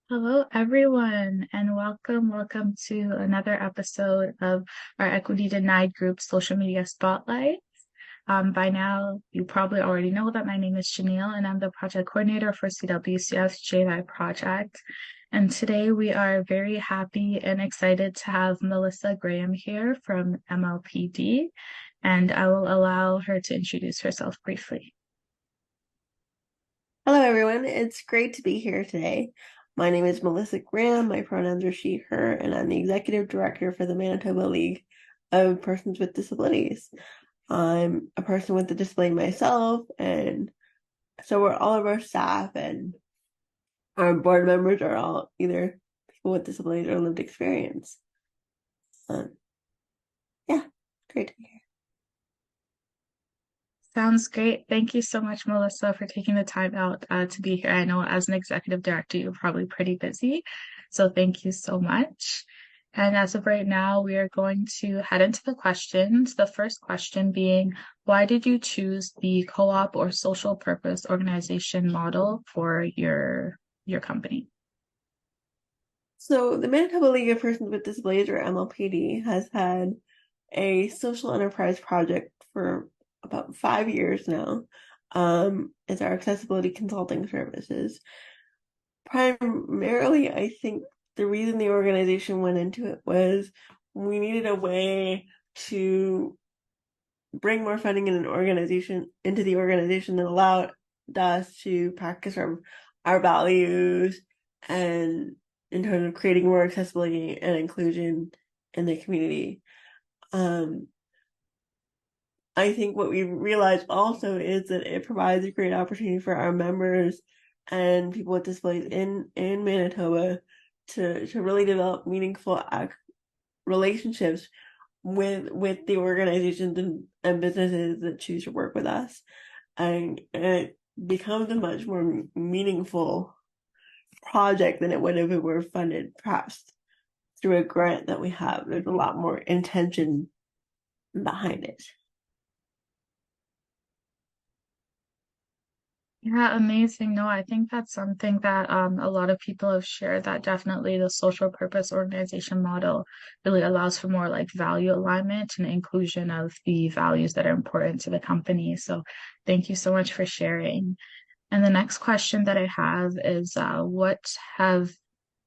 Hello, everyone, and welcome to another episode of our Equity Denied Group Social Media Spotlight. By now, you probably already know that my name is Janielle, and I'm the project coordinator for CWCF's JEDDI project. And today we are very happy and excited to have Melissa Graham here from MLPD, and I will allow her to introduce herself briefly. Hello, everyone. It's great to be here today. My name is Melissa Graham. My pronouns are she, her, and I'm the executive director for the Manitoba League of Persons with Disabilities. I'm a person with a disability myself, and so are all of our staff and our board members are all either people with disabilities or lived experience. Um, yeah, great to be here. Sounds great. Thank you so much, Melissa, for taking the time out to be here. I know as an executive director, you're probably pretty busy. So thank you so much. And as of right now, we are going to head into the questions. The first question being, why did you choose the co-op or social purpose organization model for your company? So the Manitoba League of Persons with Disabilities, or MLPD, has had a social enterprise project for about 5 years now. It's our accessibility consulting services. Primarily, I think the reason the organization went into it was we needed a way to bring more funding in an organization into the organization that allowed us to practice our values and in terms of creating more accessibility and inclusion in the community. Um, I think what we realized also is that it provides a great opportunity for our members and people with disabilities in Manitoba to really develop meaningful relationships with the organizations and businesses that choose to work with us. And it becomes a much more meaningful project than it would if it were funded perhaps through a grant that we have. There's a lot more intention behind it. Yeah, amazing. No, I think that's something that a lot of people have shared that definitely the social purpose organization model really allows for more like value alignment and inclusion of the values that are important to the company. So thank you so much for sharing. And the next question that I have is what have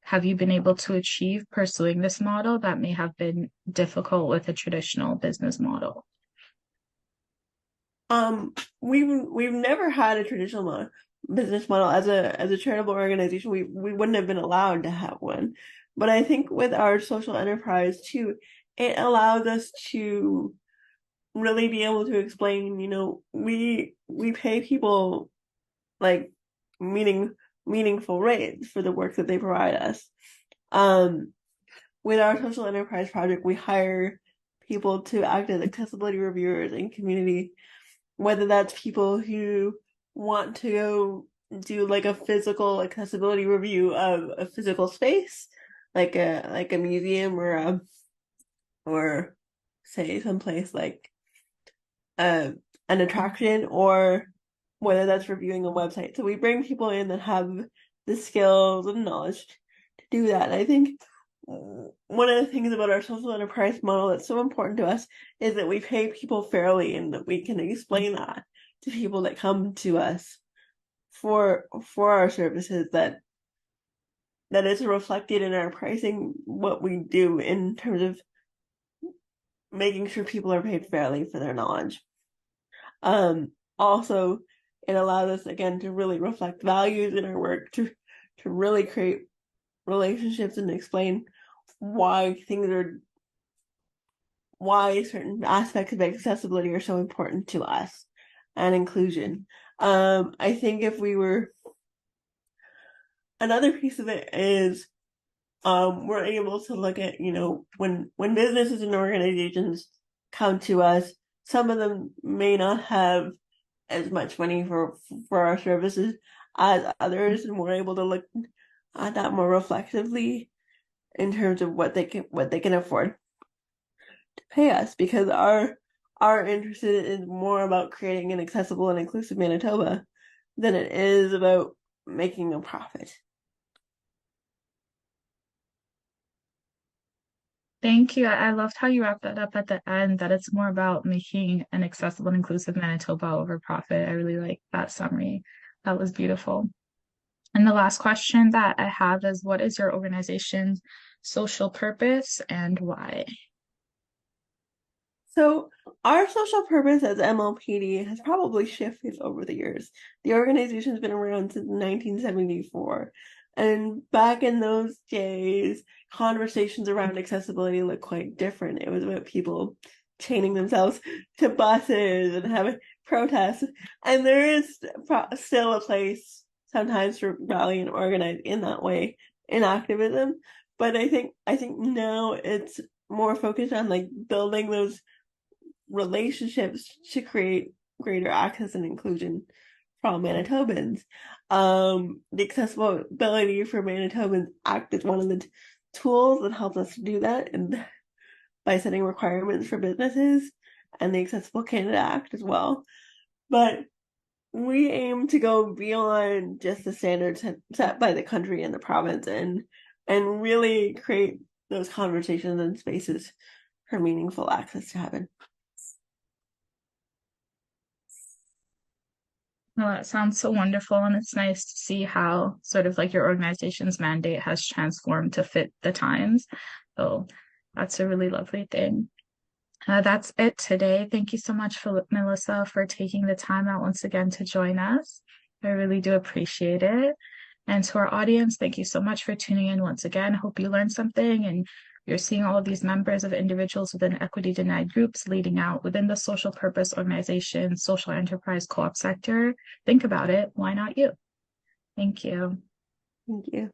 have you been able to achieve pursuing this model that may have been difficult with a traditional business model? Um, we've never had a traditional business model as a charitable organization. We wouldn't have been allowed to have one, but I think with our social enterprise too, it allows us to really be able to explain. We pay people like meaning meaningful rates for the work that they provide us. Um, with our social enterprise project, we hire people to act as accessibility reviewers in community, whether that's people who want to go do like a physical accessibility review of a physical space, like a museum or say someplace like uh, an attraction, or whether that's reviewing a website. So we bring people in that have the skills and knowledge to do that. And I think one of the things about our social enterprise model that's so important to us is that we pay people fairly and that we can explain that to people that come to us for our services, that is reflected in our pricing, what we do in terms of making sure people are paid fairly for their knowledge. Also, it allows us again to really reflect values in our work, to really create relationships and explain why things are why certain aspects of accessibility are so important to us and inclusion. I think if we were another piece of it is we're able to look at, when businesses and organizations come to us, some of them may not have as much money for our services as others, and we're able to look at that more reflectively in terms of what they can afford to pay us, because our interest is more about creating an accessible and inclusive Manitoba than it is about making a profit. Thank you. I loved how you wrapped that up at the end, that it's more about making an accessible and inclusive Manitoba over profit. I really like that summary. That was beautiful. And the last question that I have is, what is your organization's social purpose and why? So our social purpose as MLPD has probably shifted over the years. The organization's been around since 1974. And back in those days, conversations around accessibility looked quite different. It was about people chaining themselves to buses and having protests. And there is still a place sometimes to rally and organize in that way in activism. But I think now it's more focused on like building those relationships to create greater access and inclusion from Manitobans. The accessibility for Manitobans Act is one of the tools that helps us to do that, and by setting requirements for businesses, and the Accessible Canada Act as well. But we aim to go beyond just the standards set by the country and the province, and really create those conversations and spaces for meaningful access to happen. Well, that sounds so wonderful, and it's nice to see how sort of like your organization's mandate has transformed to fit the times. So that's a really lovely thing. That's it today. Thank you so much, Melissa, for taking the time out once again to join us. I really do appreciate it. And to our audience, thank you so much for tuning in once again. Hope you learned something and you're seeing all of these members of individuals within equity denied groups leading out within the social purpose organization, social enterprise co-op sector. Think about it. Why not you? Thank you. Thank you.